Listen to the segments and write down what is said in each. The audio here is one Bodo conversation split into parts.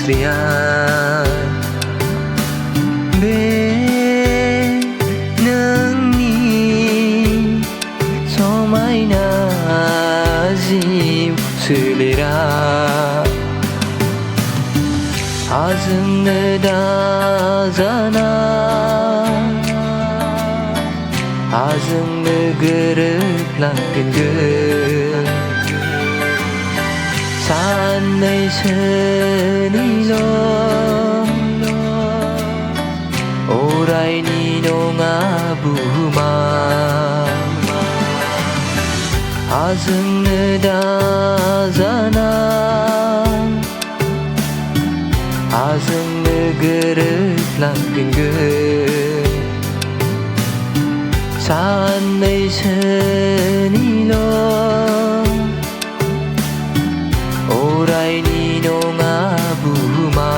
मुस्रिया बे नोंनि समायना जिउ सोलेरा आजोंनो दाजानाय आजोंनो गोरोबलांगोन साननैसोनिल' अरायनि नङा बुहुमा आजोंनो दाजानाय आजोंनो गोरोबलांगोन साननैसोनिल' अरायनि नङा बुहुमा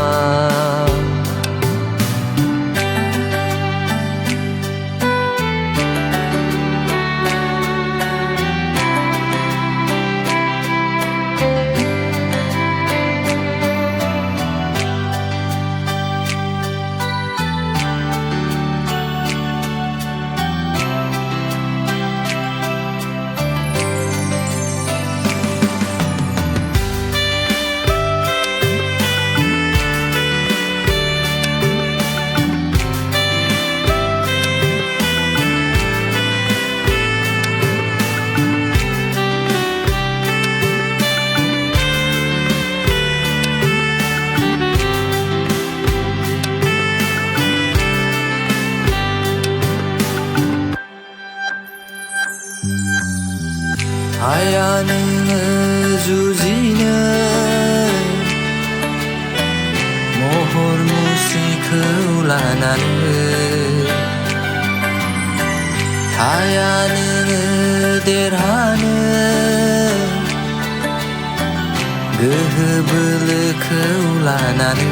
हाया नोङो जुजिनो महर मुस्रिखौ लानानै हाया नोङो देरहानो गोहो बोलोखौ लानानै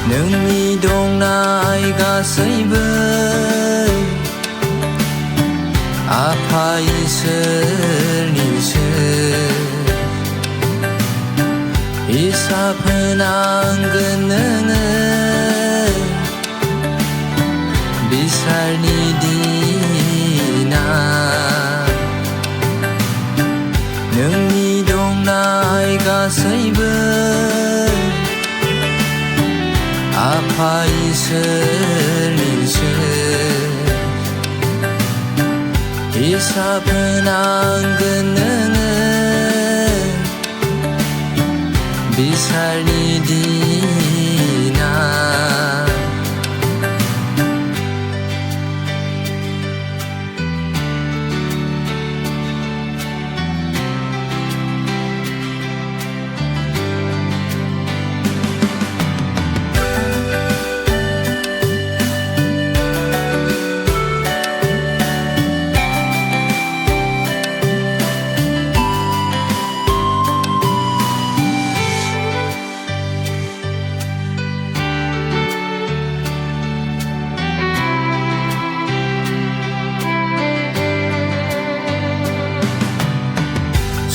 नोंनि दंनाय गासैबो आफा इसोरनिसो हिसाब होनांगोन नोङो बिसारनि दिना नोंनि दंनाय गासैबो आफा इसोरनिसो हिसाब होनांगोन नोङो बिसारनि दिना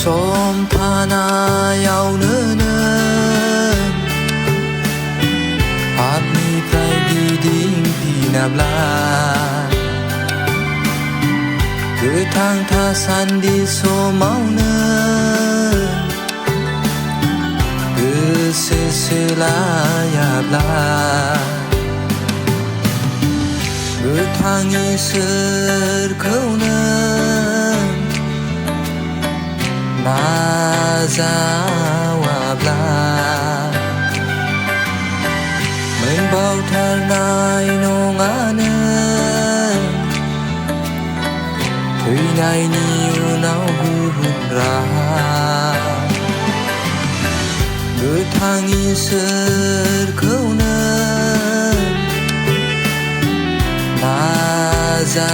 सम थानायावनो नों पापनिफ्राय गिदिंफिनाब्ला गोथां थासान्दि समावनो गोसो सोलायाब्ला गोथां इसोरखौनो नाजावाब्ला मोनबावथारनाय नङानो थैनायनि उनाव गुबुन राहा गोथां इसोरखौनो नाजा